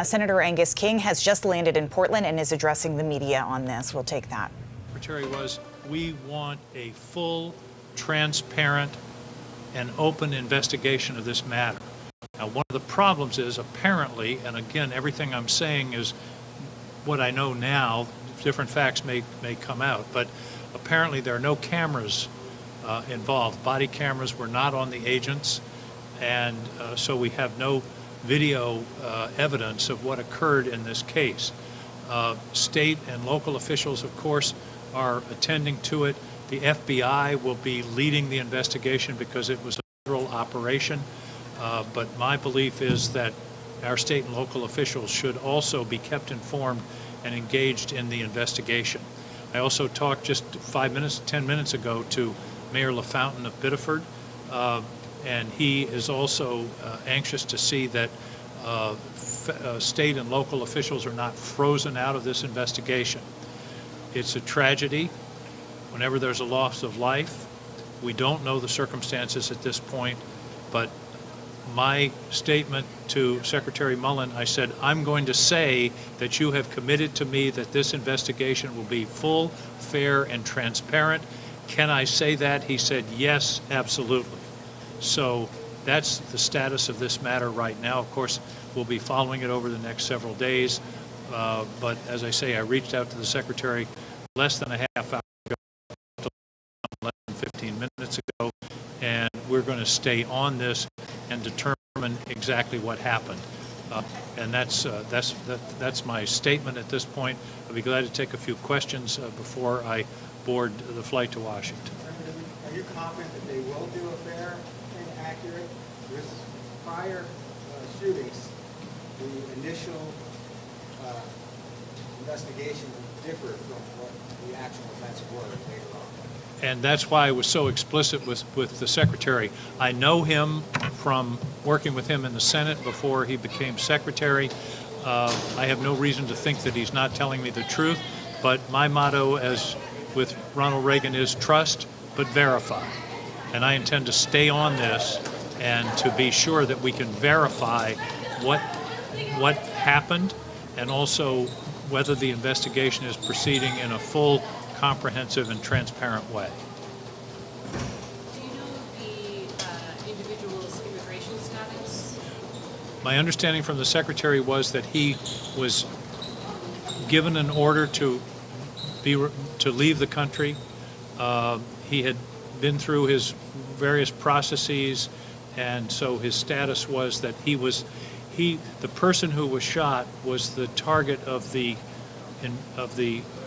Senator Angus King has just landed in Portland and is addressing the media on this. We'll take that. Secretary was, we want a full, transparent, and open investigation of this matter. Now, one of the problems is apparently, and again, everything I'm saying is what I know now, different facts may come out, but apparently there are no cameras involved. Body cameras were not on the agents, and so we have no video evidence of what occurred in this case. State and local officials, of course, are attending to it. The FBI will be leading the investigation because it was a federal operation. But my belief is that our state and local officials should also be kept informed and engaged in the investigation. I also talked just 10 minutes ago to Mayor LaFountain of Biddeford, and he is also anxious to see that state and local officials are not frozen out of this investigation. It's a tragedy whenever there's a loss of life. We don't know the circumstances at this point, but my statement to Secretary Mullen, I said, I'm going to say that you have committed to me that this investigation will be full, fair, and transparent. Can I say that? He said, yes, absolutely. So that's the status of this matter right now. Of course, we'll be following it over the next several days. But as I say, I reached out to the Secretary less than a half hour ago, less than 15 minutes ago, and we're going to stay on this and determine exactly what happened. And that's my statement at this point. I'll be glad to take a few questions before I board the flight to Washington. Are you confident that they will do a fair and accurate? With prior shootings, the initial investigation differed from what the actual events were later on. And that's why I was so explicit with the Secretary. I know him from working with him in the Senate before he became Secretary. I have no reason to think that he's not telling me the truth, but my motto, as with Ronald Reagan, is trust but verify. And I intend to stay on this and to be sure that we can verify what happened and also whether the investigation is proceeding in a full, comprehensive, and transparent way. Do you know the individual's immigration status? My understanding from the Secretary was that he was given an order to leave the country. He had been through his various processes, and so his status was that the person who was shot was the target of the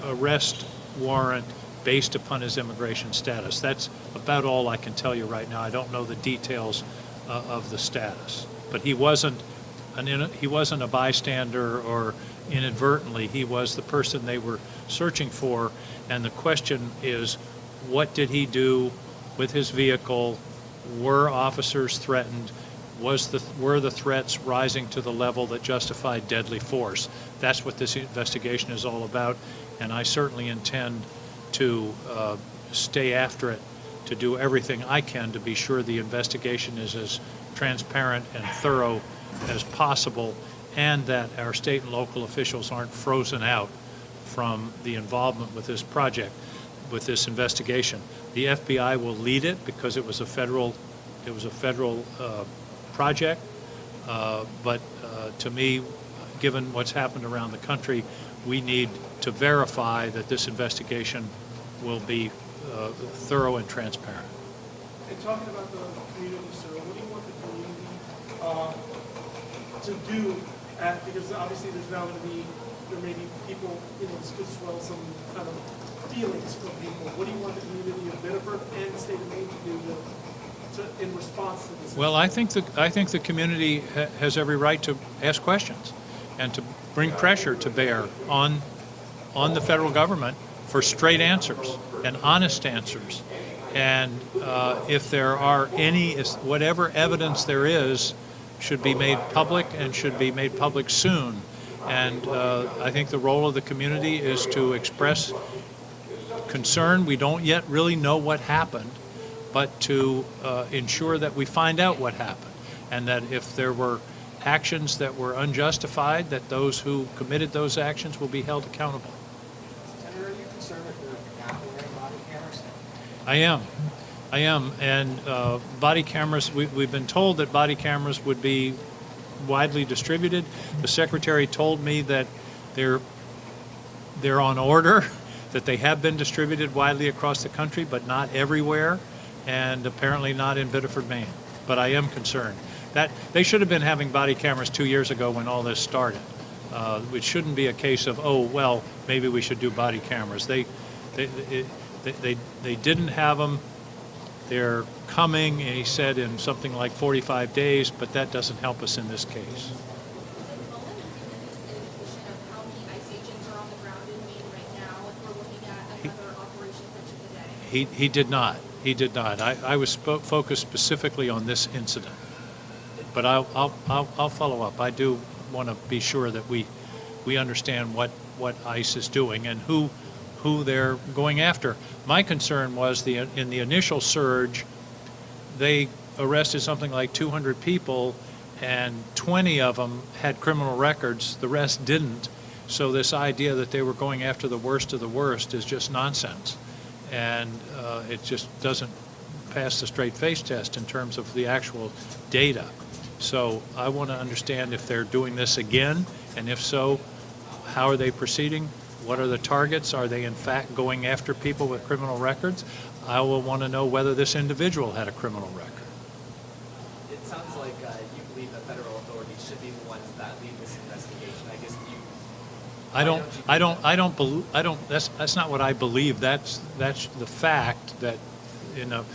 arrest warrant based upon his immigration status. That's about all I can tell you right now. I don't know the details of the status, but he wasn't a bystander or inadvertently. He was the person they were searching for, and the question is, what did he do with his vehicle? Were officers threatened? Were the threats rising to the level that justified deadly force? That's what this investigation is all about, and I certainly intend to stay after it, to do everything I can to be sure the investigation is as transparent and thorough as possible, and that our state and local officials aren't frozen out from the involvement with this project, with this investigation. The FBI will lead it because it was a federal project, but to me, given what's happened around the country, we need to verify that this investigation will be thorough and transparent. And talking about the community, sir, what do you want the community to do? Because obviously there may be people, this could swell some kind of feelings from people. What do you want the community of Biddeford and the state of Maine to do in response to this? Well, I think the community has every right to ask questions and to bring pressure to bear on the federal government for straight answers and honest answers. And if there are whatever evidence there is, should be made public and should be made public soon. And I think the role of the community is to express concern. We don't yet really know what happened, but to ensure that we find out what happened, and that if there were actions that were unjustified, that those who committed those actions will be held accountable. Senator, are you concerned that they're not wearing body cameras? I am, and body cameras, we've been told that body cameras would be widely distributed. The Secretary told me that they're on order, that they have been distributed widely across the country, but not everywhere, and apparently not in Biddeford, Maine. But I am concerned. That they should have been having body cameras 2 years ago when all this started. It shouldn't be a case of, oh, well, maybe we should do body cameras. They didn't have them. They're coming, he said, in something like 45 days, but that doesn't help us in this case. Is it Bowen given this indication of how many ICE agents are on the ground in Maine right now if we're looking at another operation such as today? He did not. He did not. I was focused specifically on this incident. But I'll follow up. I do want to be sure that we understand what ICE is doing and who they're going after. My concern was in the initial surge, they arrested something like 200 people, and 20 of them had criminal records. The rest didn't. So this idea that they were going after the worst of the worst is just nonsense, and it just doesn't pass the straight face test in terms of the actual data. So I want to understand if they're doing this again, and if so, how are they proceeding? What are the targets? Are they in fact going after people with criminal records? I will want to know whether this individual had a criminal record. It sounds like you believe that federal authorities should be the ones that lead this investigation. I guess that's not what I believe. That's the fact that in a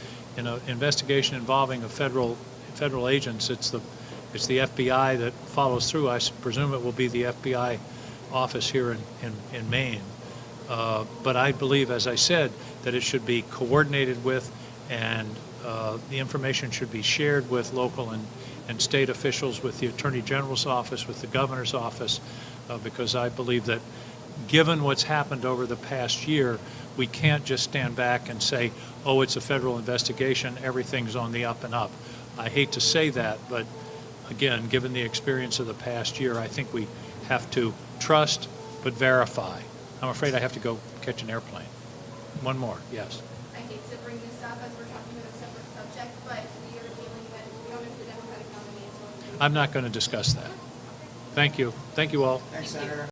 investigation involving a federal agents, it's the FBI that follows through. I presume it will be the FBI office here in Maine. But I believe, as I said, that it should be coordinated with, and the information should be shared with local and state officials, with the Attorney General's office, with the Governor's office, because I believe that given what's happened over the past year, we can't just stand back and say, oh, it's a federal investigation, everything's on the up and up. I hate to say that, but again, given the experience of the past year, I think we have to trust but verify. I'm afraid I have to go catch an airplane. One more, yes. I hate to bring this up as we're talking about a separate subject, but we are dealing with, we don't know who the Democratic nominee is going to be. I'm not going to discuss that. Thank you. Thank you all. Thanks, Senator.